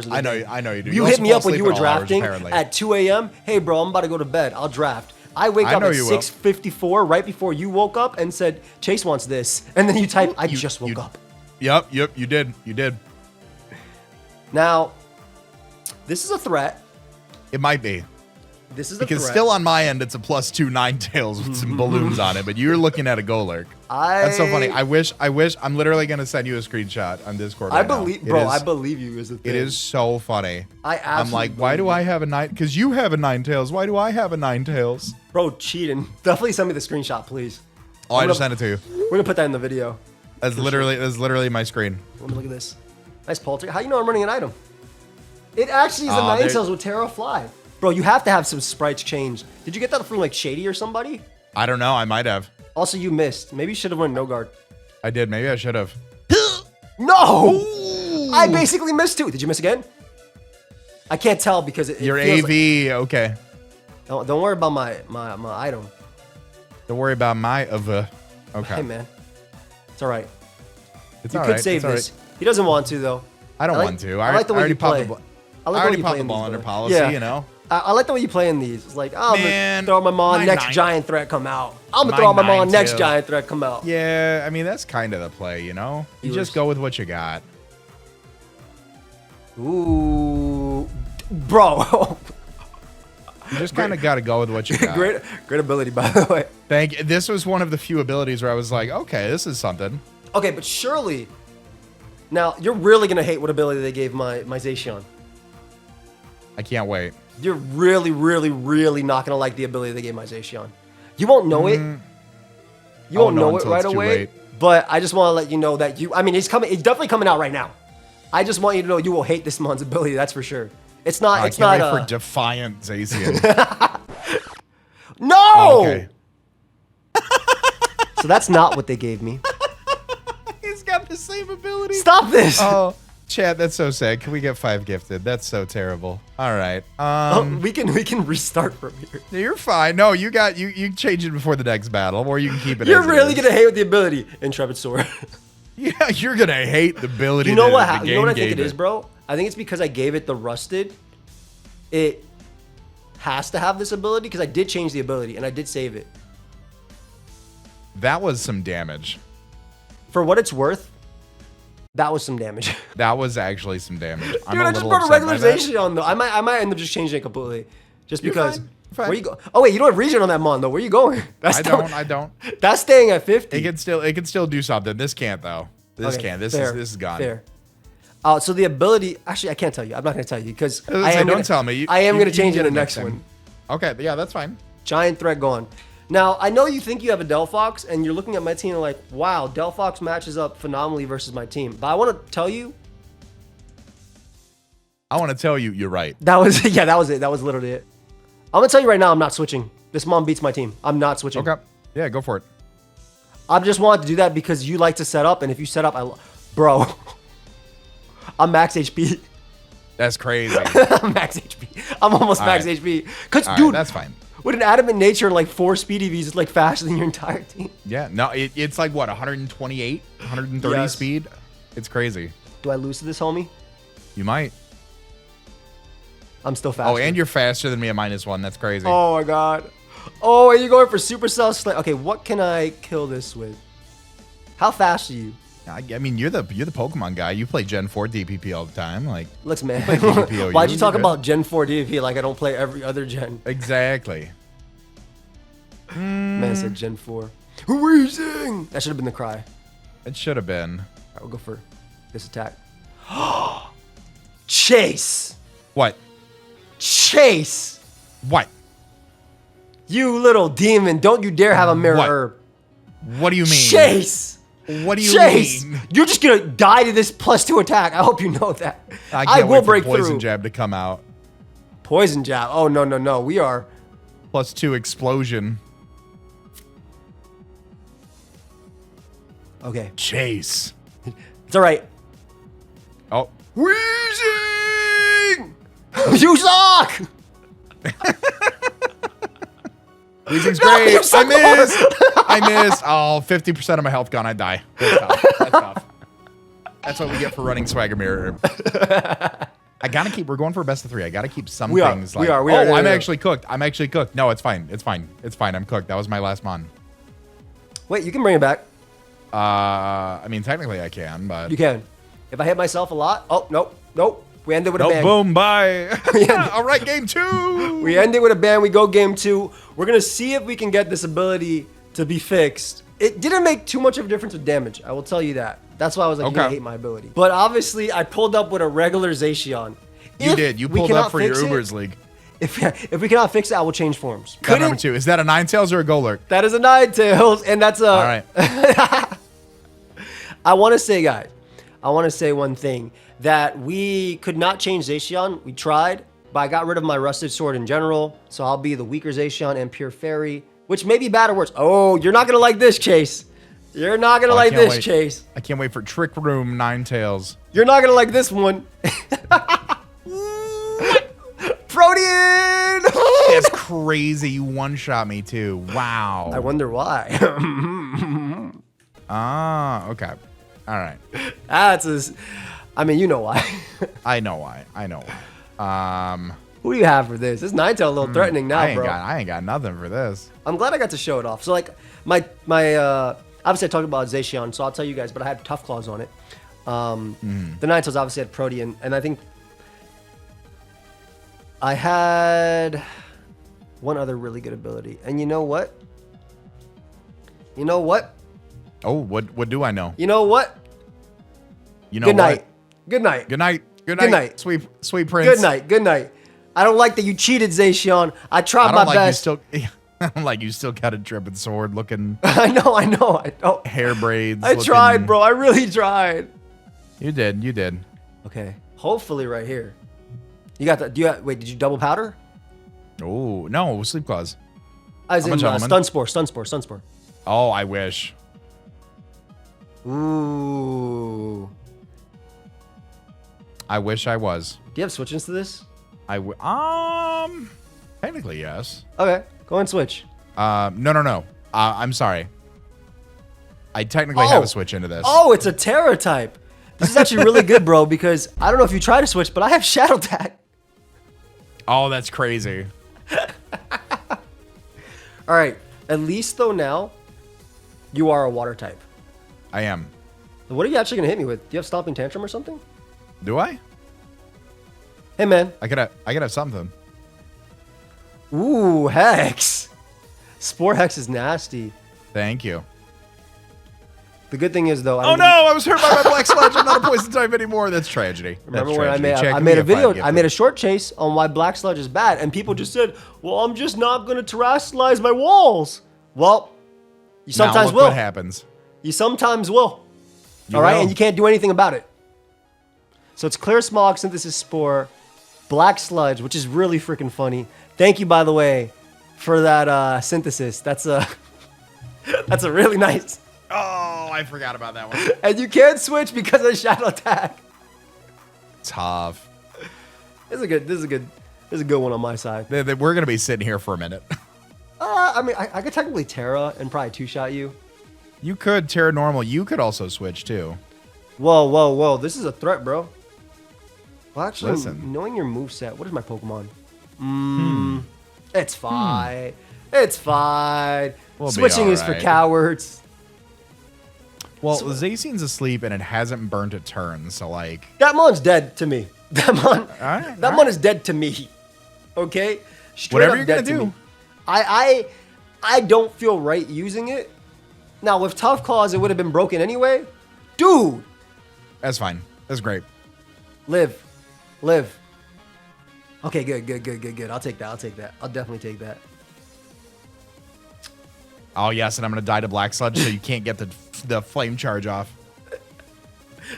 of the day. I know you do. You also hit me fall up when asleep you were at all hours, drafting apparently. at 2 a.m. Hey, bro, I'm about to go to bed. I'll draft. I wake up know at you will. 6:54 right before you woke up and said, Chase wants this. And then you type, I just woke up. Yep, you did. Now, this is a threat. It might be. This is a Because threat. still on my end, it's a +2 Ninetales with some balloons on it, but you're looking at a Golurk. That's so funny. I wish. I'm literally going to send you a screenshot on Discord right now. I believe you is the thing. It is so funny. I'm like, why do I have a Nine? Because you have a Ninetales. Why do I have a Ninetales? Bro, cheating. Definitely send me the screenshot, please. Oh, I just sent it to you. We're going to put that in the video. That's literally my screen. Let me look at this. Nice Polter. How you know I'm running an item? It actually is a Ninetales with Terra Fly. Bro, you have to have some sprites changed. Did you get that from like Shady or somebody? I don't know. I might have. Also, you missed. Maybe you should have went no guard. I did. Maybe I should have. No! Ooh. I basically missed too. Did you miss again? I can't tell because it Your feels AV. like, Okay. don't worry about my item. Don't worry about my Okay. Hey, man. It's all right. It's You all could right. save It's all this. right. He doesn't want to, though. I don't I like- want to. I like the way already you play. popped I I like already the way popped you the play ball in under these, policy, though. you know? I like the way you play in these. It's like, I'm Man, going to throw my mom my next nine- giant threat come out. I'm going my to throw my mom nine next tails. giant threat come out. Yeah, I mean, that's kind of the play, you know? You just go with what you got. Ooh. Bro. You just kind of got to go with what you got. Great ability, by the way. This was one of the few abilities where I was like, okay, this is something. Okay, but surely. Now, you're really going to hate what ability they gave my Zacian. I can't wait. You're really, really, really not going to like the ability they gave my Zacian. You won't know it. You won't know it until right it's too away. late. But I just want to let you know that I mean, it's definitely coming out right now. I just want you to know you will hate this mon's ability, that's for sure. It's not, I it's can't not wait for Defiant Zacian. No! Oh, okay. So that's not what they gave me. He's got the same ability. Stop this! Oh, chat, that's so sad. Can we get 5 gifted? That's so terrible. All right. we can restart from here. You're fine. No, you change it before the next battle, or you can keep it. You're as it really is. gonna hate with the ability, Intrepid Sword. Yeah, you're gonna hate the ability. You know that what? the You know what I game think it gave is, bro? I think it's because I gave it the rusted. It has to have this ability because I did change the ability and I did save it. That was some damage. For what it's worth, that was some damage. That was actually some damage. Dude, I'm a I just little brought a upset by regular that. Zacian on though. I might end up just changing it completely, just You're because. fine. You're fine. Where you go? Oh wait, you don't have regen on that mon though. Where you going? I don't. That's staying at 50. It can still do something. This can't though. This Okay, can't. This fair, is gone. Fair. So the ability, actually, I can't tell you. I'm not going to tell you because Don't tell me. I am going to change you it in the get it next time. one. Okay, yeah, that's fine. Giant threat gone. Now, I know you think you have a Delphox, and you're looking at my team and like, wow, Delphox matches up phenomenally versus my team. But I want to tell you. I want to tell you, you're right. That was it. That was literally it. I'm going to tell you right now, I'm not switching. This mom beats my team. I'm not switching. Okay. Yeah, go for it. I just wanted to do that because you like to set up, and if you set up, bro, I'm max HP. That's crazy. I'm max HP. I'm almost max right. HP. Cause, All dude, right, that's fine. With an adamant nature and like 4 speed EVs, it's like faster than your entire team. Yeah, no, it's like what, 128, 130 Yes. speed? It's crazy. Do I lose to this, homie? You might. I'm still faster. Oh, and you're faster than me at -1. That's crazy. Oh my god. Oh, are you going for supercell slam? Okay, what can I kill this with? How fast are you? I mean, you're the Pokemon guy. You play Gen 4 DPP all the time. Like, Looks man. play DPPOU, Why'd you talk you're about Gen 4 DPP like I don't play every other gen? exactly. Man said Gen 4. Wheezing! That should have been the cry. It should have been. Alright, we'll go for this attack. Chase! What? Chase! What? You little demon, don't you dare have a mirror What? herb. What do you mean? Chase! What do you Chase! mean? You're just gonna die to this +2 attack. I hope you know that. I I can't will wait for break Poison through. Jab to come out. Poison jab. Oh, no, no, no. We are... +2 explosion. Okay. Chase. It's alright. Oh. Wheezing! You suck! Weezing's No, great. you suck I missed. Oh, 50% of my health gone. I die. That's tough. That's tough. That's what we get for running Swagger Mirror. I gotta keep. We're going for a best of 3. I gotta keep some We are, things. we Like, are, oh, I'm yeah. actually cooked. I'm actually cooked. No, it's fine. It's fine. It's fine. I'm cooked. That was my last mon. Wait, you can bring it back. I mean, technically I can, but You can. If I hit myself a lot... Oh, nope. Nope. We ended with a nope. bang. Boom. Bye. Yeah. All right, game 2. We ended with a ban. We go game 2. We're going to see if we can get this ability to be fixed. It didn't make too much of a difference with damage. I will tell you that. That's why I was like, Okay. you hate my ability. But obviously, I pulled up with a regular Zacian. You If did. You we pulled cannot up for your fix it- Ubers League. If we cannot fix it, I will change forms. Got number 2. Is that a Ninetales or a Golurk? That is a Ninetales, and that's a... All right. I want to say, guys, I want to say one thing. That we could not change Zacian. We tried, but I got rid of my Rusted Sword in general. So I'll be the weaker Zacian and Pure Fairy, which may be bad or worse. Oh, you're not going to like this, Chase. You're not going to Oh, I like can't this, wait. Chase. I can't wait for Trick Room Ninetales. You're not going to like this one. Protean! That's crazy. You one-shot me too. Wow. I wonder why. Ah, okay. All right. That's I mean, you know why. I know why. Who do you have for this? This Ninetale a little threatening now, bro. I ain't got nothing for this. I'm glad I got to show it off. So like my obviously I talked about Zacian, so I'll tell you guys, but I had Tough Claws on it. The Ninetales obviously had Protean, and I think I had one other really good ability. And you know what? You know what? Oh, what do I know? You know what? You know Good night. what? Good night. Good night. Good night. Good night. Sweet prince. Good night. Good night. I don't like that you cheated, Zacian. I tried I my don't like best. you still. I don't like you still got a dripping sword looking I know. hair braids. I tried, bro. I really tried. You did. Okay. Hopefully right here. You got the, wait, did you double powder? Oh, no, sleep claws. As I'm a in gentleman. stun spore. Oh, I wish. Ooh. I wish I was. Do you have switch-ins to this? Technically, yes. Okay, go and switch. No. I'm sorry. I technically have a switch into this. Oh, it's a Terra type. This is actually really good, bro, because I don't know if you try to switch, but I have Shadow Tag. Oh, that's crazy. All right, at least though now, you are a water type. I am. What are you actually gonna hit me with? Do you have Stomping Tantrum or something? Do I? Hey, man. I could have something. Ooh, Hex. Spore Hex is nasty. Thank you. The good thing is, though, Oh no, I was hurt by my black sludge. I'm not a poison type anymore. That's tragedy. Remember That's when I tragedy. made Check I me made a if video, get I made a it. short chase on why Black Sludge is bad, and people just said, well, I'm just not going to terrestrialize my walls. Well, you Now sometimes look will. What happens? You sometimes will. You All right, will. and you can't do anything about it. So it's Clear Smog, Synthesis Spore, Black Sludge, which is really freaking funny. Thank you, by the way, for that synthesis. That's a really nice. Oh, I forgot about that one. And you can't switch because of Shadow Tag. Tough. This is a good one on my side. We're gonna be sitting here for a minute. I mean, I could technically Terra and probably two-shot you. You could Terra normal. You could also switch too. Whoa, whoa, whoa. This is a threat, bro. Well, actually, Listen. knowing your moveset, what is my Pokemon? It's fine. It's fine. We'll be Switching is for alright. cowards. Well, Zacian's asleep and it hasn't burnt a turn, so like. That mon's dead to me. That mon, Alright, that mon is dead to me. Okay? Straight Whatever up you're dead gonna to do. me. I don't feel right using it. Now, with Tough Claws, it would have been broken anyway. Dude! That's fine. That's great. Live. Live. Okay, good. I'll take that. I'll definitely take that. Oh yes, and I'm gonna die to Black Sludge, so you can't get the flame charge off.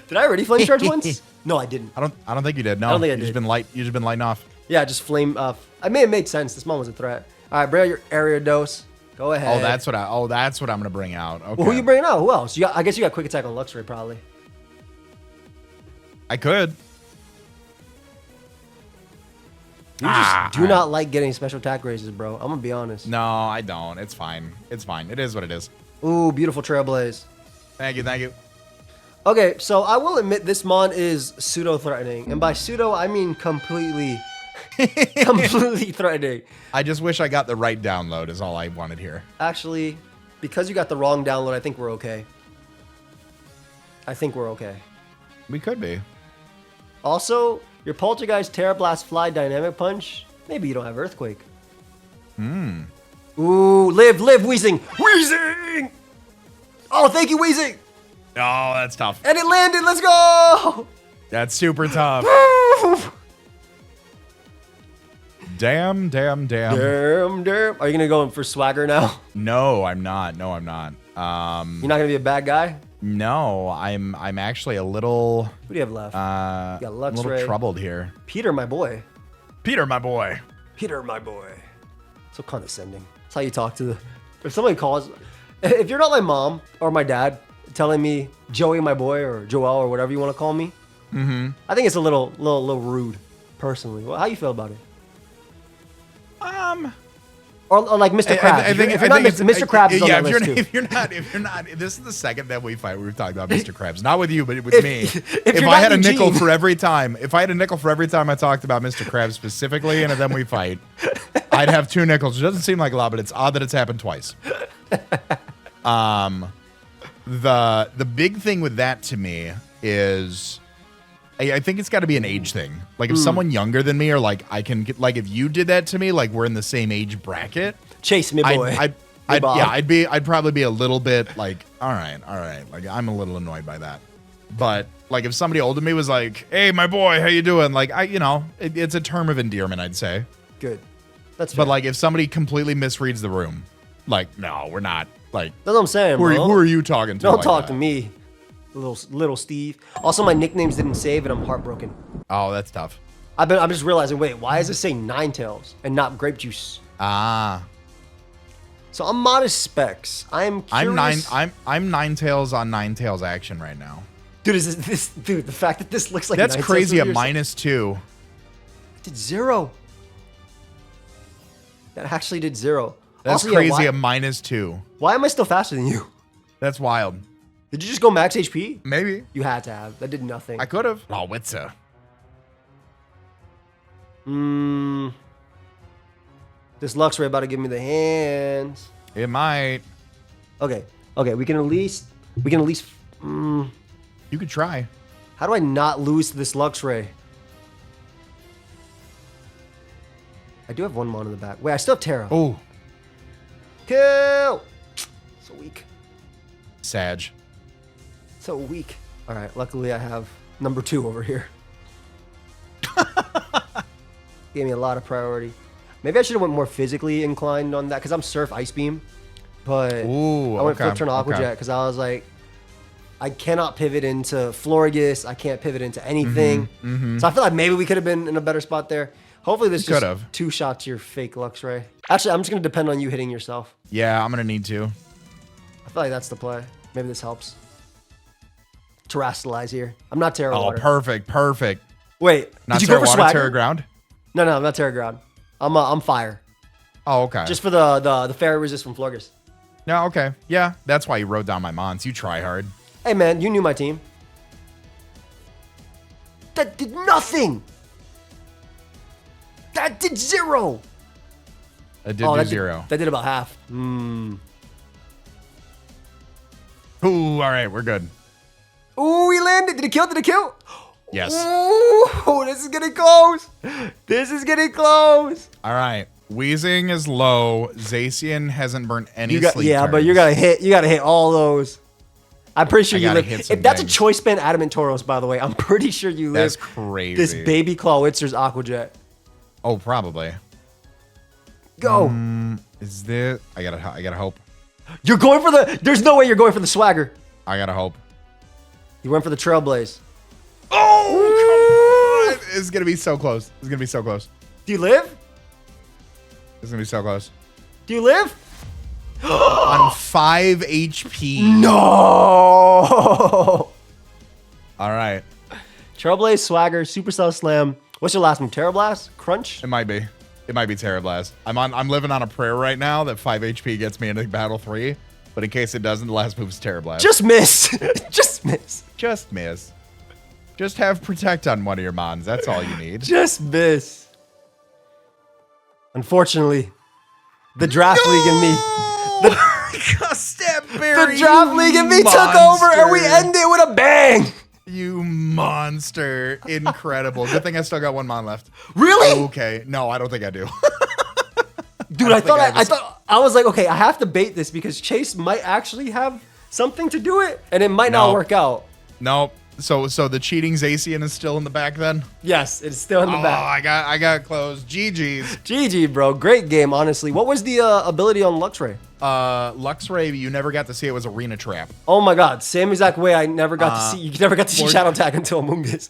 Did I already flame charge once? No, I didn't. I don't think you did. No, I don't think I you just did. been lighting off. Yeah, just flame. I may have made sense. This mon was a threat. All right, bring out your area dose. Go ahead. Oh, that's what I'm gonna bring out. Okay. Well, who you bringing out? Who else? I guess you got quick attack on Luxray, probably. I could. You just do not like getting special attack raises, bro. I'm gonna be honest. No, I don't. It's fine. It's fine. It is what it is. Ooh, beautiful Trailblaze. Thank you. Thank you. Okay, so I will admit this mon is pseudo-threatening. And by pseudo, I mean completely threatening. I just wish I got the right download is all I wanted here. Actually, because you got the wrong download, I think we're okay. We could be. Also, your Poltergeist, Terra Blast, Fly, Dynamic Punch, maybe you don't have Earthquake. Ooh, live, Weezing! Weezing! Oh, thank you, Weezing! Oh, that's tough. And it landed, let's go! That's super tough. Damn. Damn. Are you gonna go in for swagger now? No, I'm not. You're not gonna be a bad guy? No, I'm actually a little Who do you have left? You got a little Luxray. troubled here. Peter, my boy. Peter, my boy. Peter, my boy. So condescending. That's how you talk to the... If somebody calls... If you're not my mom or my dad telling me Joey, my boy, or Joel, or whatever you want to call me, I think it's a little rude, personally. Well, how you feel about it? Or like Mr. Krabs. If you're not Mr. Krabs is on that list too. If you're not, this is the second that we fight. We've talked about Mr. Krabs, not with you, but with me. If you're I not had a nickel Eugene. for every time, I talked about Mr. Krabs specifically, and then we fight, I'd have 2 nickels. It doesn't seem like a lot, but it's odd that it's happened twice. The big thing with that to me is, I think it's got to be an age thing. Like if someone younger than me, or like I can get, like if you did that to me, like we're in the same age bracket. Chase me, boy. I'd probably be a little bit like, all right. Like I'm a little annoyed by that. But like if somebody older than me was like, hey, my boy, how you doing? Like it's a term of endearment, I'd say. Good. That's fair. But like if somebody completely misreads the room, like no, we're not. Like that's what I'm saying, who bro. are you talking to? Don't like talk that? to me, little Steve. Also, my nicknames didn't save, and I'm heartbroken. Oh, that's tough. I'm just realizing. Wait, why does it say Ninetales and not Grape Juice? Ah. So I'm modest specs. I'm curious. I'm Ninetales on Ninetales action right now. Dude, dude, the fact that this looks like That's Ninetales crazy. A to me or -2. It did 0. That actually did 0. That's Also, crazy. Yeah, A -2. why am I still faster than you? That's wild. Did you just go max HP? Maybe You had to have. That did nothing. I could have. Oh, Witza. This Luxray about to give me the hands. It might. Okay. We can at least. You could try. How do I not lose to this Luxray? I do have one mon in the back. Wait, I still have Terra. Oh, Kill! So weak. Sag. So weak. All right. Luckily, I have number 2 over here. Gave me a lot of priority. Maybe I should have went more physically inclined on that because I'm Surf Ice Beam. But Ooh, I went okay, Flip Turn Aqua okay. Jet because I was like, I cannot pivot into Florigus. I can't pivot into anything. So I feel like maybe we could have been in a better spot there. Hopefully this just Could've. 2 shots your fake Luxray. Actually, I'm just going to depend on you hitting yourself. Yeah, I'm gonna need to. I feel like that's the play. Maybe this helps. Terrastalize here. I'm not Terra Oh, Water. perfect. Wait, Not did you Terra go for Water, swagger? Terra Ground. No, I'm not Terra Ground. I'm fire. Oh, okay. Just for the fairy resist from Florges. Yeah, okay. Yeah, that's why you wrote down my mons. You try hard. Hey, man, you knew my team. That did nothing. That did 0. It did do 0. That did about half. Hmm. Ooh, all right, we're good. Ooh, he landed. Did it kill? Did it kill? Yes. Ooh, this is getting close. This is getting close. All right. Wheezing is low. Zacian hasn't burnt any sleep yeah, turns. but you gotta hit all those. I'm pretty sure you live. hit If that's things. a choice band Adamant Tauros, by the way, I'm pretty sure you live. That's crazy. This baby Clawitzer's Aquajet. Oh, probably. Go. Is this? I gotta hope. You're going for the. There's no way you're going for the swagger. I gotta hope. You went for the Trailblaze. Oh, come on! It's gonna be so close. It's gonna be so close. Do you live? It's gonna be so close. Do you live? On 5 HP. No. All right. Trailblaze, Swagger, Supercell Slam. What's your last move? Terrablast? Crunch? It might be. It might be Terrablast. I'm living on a prayer right now that 5 HP gets me into Battle 3. But in case it doesn't, the last move is Terrablast. Just miss. Just miss. Just miss. Just have Protect on one of your mons. That's all you need. Just miss. Unfortunately, the draft league and me. The draft league and me took over and we ended with a bang. You monster. Incredible. Good thing I still got 1 mon left. Really? Okay. No, I don't think I do. Dude, I thought I was like, okay, I have to bait this because Chase might actually have something to do it and it might not work out. Nope. So the cheating Zacian is still in the back then? Yes, it's still in the back. I got close. GG's. GG, bro. Great game, honestly. What was the ability on Luxray? Luxray, you never got to see it was Arena Trap. Oh my god, same exact way I never got to see. You never got to see Shadow Tag until Amoonguss.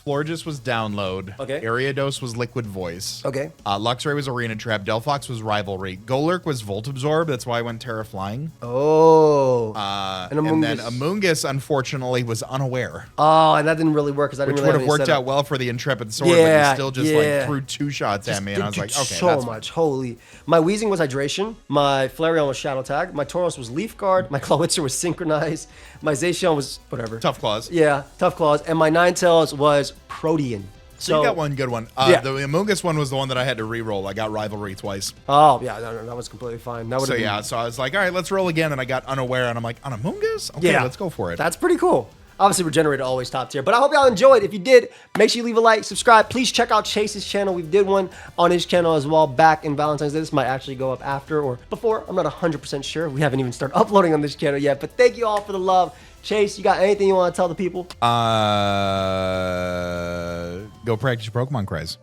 Florges was Download. Okay. Ariados was Liquid Voice. Okay. Luxray was Arena Trap. Delphox was Rivalry. Golurk was Volt Absorb. That's why I went Terra Flying. Oh. And then Amoonguss, unfortunately, was Unaware. Oh, and that didn't really work because I didn't Which really would have worked out well for the Intrepid Sword, but he still just like threw 2 shots at me, and I was like, okay, so that's much. Holy. My Weezing was Hydration. My Flareon was Shadow Tag. My Tauros was Leaf Guard. My Clawitzer was Synchronize. My Zacian was whatever. Tough Claws. Yeah, Tough Claws. And my Ninetales was Protean. So you got one good one. The Amoonguss one was the one that I had to re-roll. I got Rivalry twice. Oh, yeah, no, that was completely fine. That So yeah, so I was like, all right, let's roll again, and I got Unaware, and I'm like, on Amoonguss? Okay, let's go for it. That's pretty cool. Obviously, Regenerated always top tier. But I hope y'all enjoyed. If you did, make sure you leave a like, subscribe. Please check out Chase's channel. We did one on his channel as well back in Valentine's Day. This might actually go up after or before. I'm not 100% sure. We haven't even started uploading on this channel yet. But thank you all for the love. Chase, you got anything you want to tell the people? Go practice your Pokemon cries.